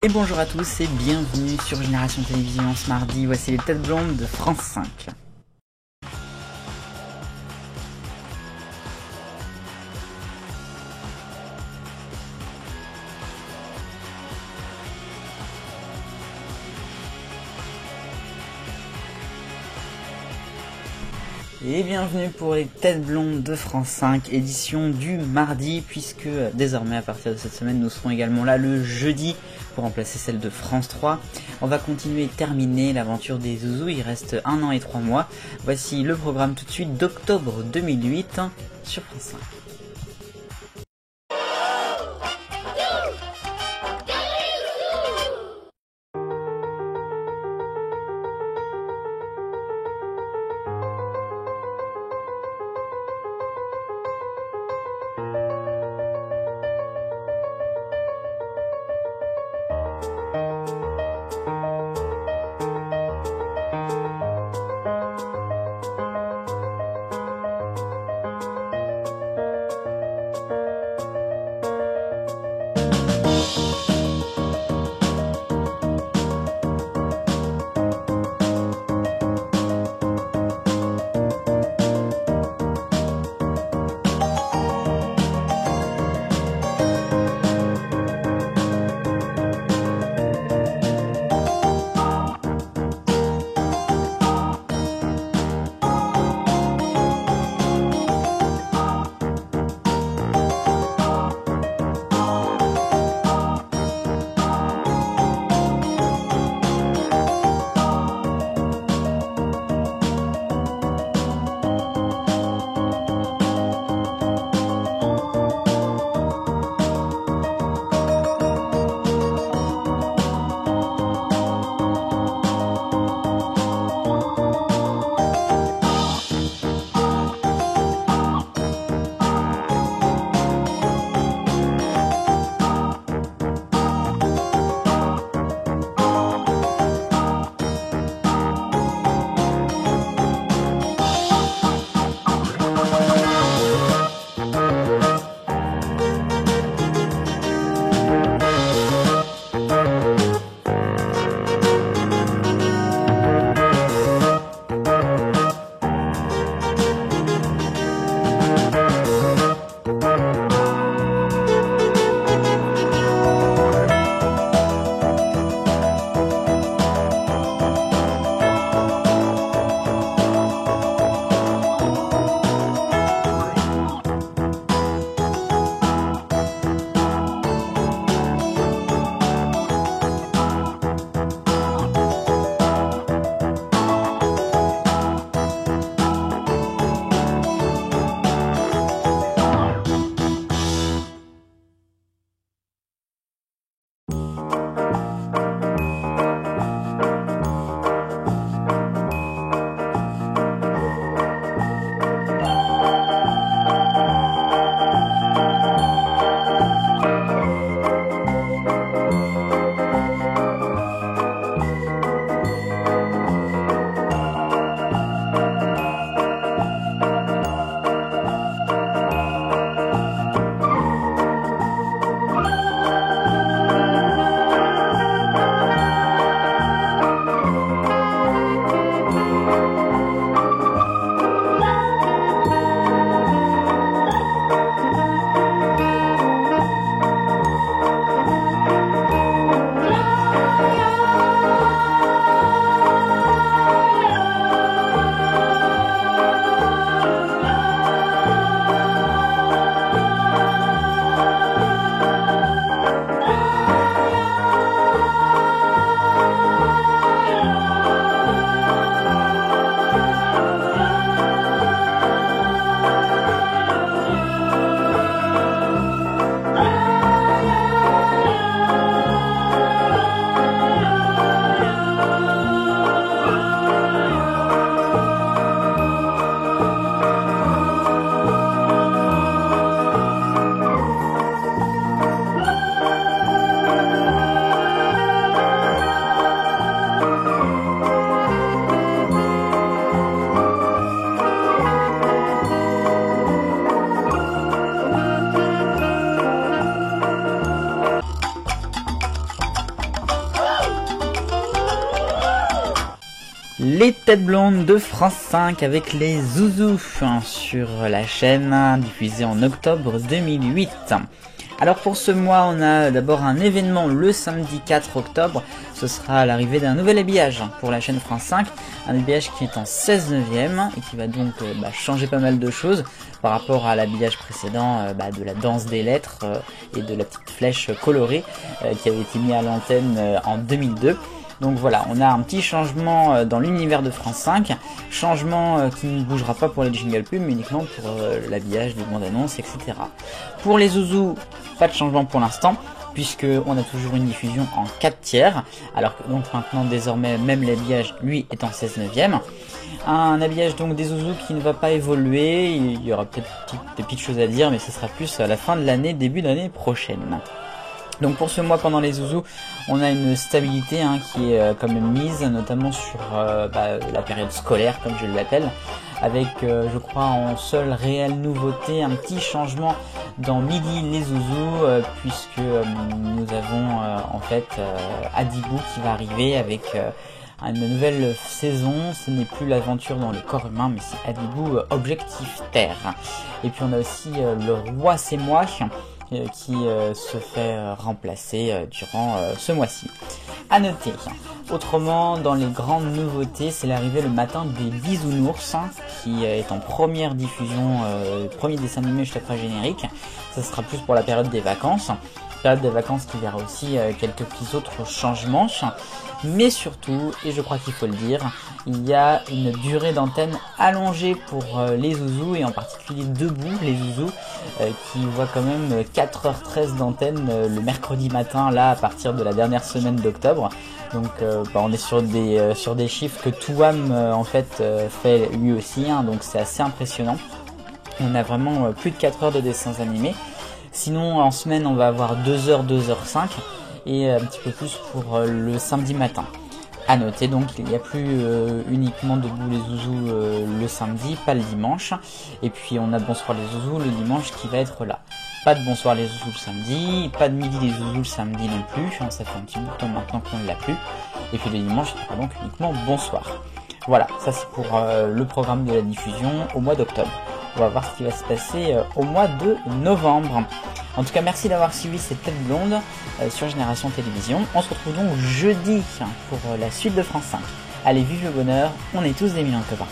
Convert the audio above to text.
Et bonjour à tous et bienvenue sur Génération Télévision ce mardi, voici les têtes blondes de France 5. Et bienvenue pour les têtes blondes de France 5, édition du mardi, puisque désormais à partir de cette semaine nous serons également là le jeudi pour remplacer celle de France 3. On va continuer et terminer l'aventure des zouzous, il reste 1 an et 3 mois. Voici le programme tout de suite d'octobre 2008 sur France 5. Les têtes blondes de France 5 avec les zouzous sur la chaîne diffusée en octobre 2008. Alors pour ce mois, on a d'abord un événement le samedi 4 octobre. Ce sera l'arrivée d'un nouvel habillage pour la chaîne France 5. Un habillage qui est en 16/9 et qui va donc changer pas mal de choses par rapport à l'habillage précédent de la danse des lettres et de la petite flèche colorée qui avait été mis à l'antenne en 2002. Donc voilà, on a un petit changement dans l'univers de France 5, changement qui ne bougera pas pour les jingle pubs, mais uniquement pour l'habillage des bandes annonces, etc. Pour les zouzous, pas de changement pour l'instant, puisque on a toujours une diffusion en 4/3, alors que donc maintenant désormais même l'habillage lui est en 16/9. Un habillage donc des zouzous qui ne va pas évoluer, il y aura peut-être des petites choses à dire, mais ce sera plus à la fin de l'année, début d'année prochaine. Donc pour ce mois pendant les zouzous, on a une stabilité qui est quand même mise, notamment sur la période scolaire comme je l'appelle, avec je crois en seule réelle nouveauté un petit changement dans Midi les zouzous, puisque nous avons en fait Adibou qui va arriver avec une nouvelle saison. Ce n'est plus l'aventure dans le corps humain, mais c'est Adibou Objectif Terre. Et puis on a aussi le roi c'est moi qui se fait remplacer durant ce mois-ci. À noter, autrement dans les grandes nouveautés, c'est l'arrivée le matin des Bisounours qui est en première diffusion, premier dessin animé juste après générique. Ça sera plus pour la période des vacances. Période des vacances qui verra aussi quelques petits autres changements. Mais surtout, et je crois qu'il faut le dire, il y a une durée d'antenne allongée pour les zouzous et en particulier Debout les zouzous qui voient quand même 4h13 d'antenne le mercredi matin là à partir de la dernière semaine d'octobre. Donc on est sur des chiffres que Touam en fait fait lui aussi, donc c'est assez impressionnant. On a vraiment plus de 4 heures de dessins animés. Sinon en semaine on va avoir 2h, 2h05 et un petit peu plus pour le samedi matin. À noter donc il n'y a plus uniquement Debout les zouzous le samedi, pas le dimanche. Et puis on a Bonsoir les zouzous le dimanche qui va être là. Pas de Bonsoir les zouzous le samedi, pas de Midi les zouzous le samedi non plus, ça fait un petit bout de temps maintenant qu'on ne l'a plus. Et puis le dimanche il sera donc uniquement Bonsoir. Voilà, ça c'est pour le programme de la diffusion au mois d'octobre. On va voir ce qui va se passer au mois de novembre. En tout cas, merci d'avoir suivi cette tête blonde sur Génération Télévision. On se retrouve donc jeudi pour la suite de France 5. Allez, vive le bonheur, on est tous des millions de copains.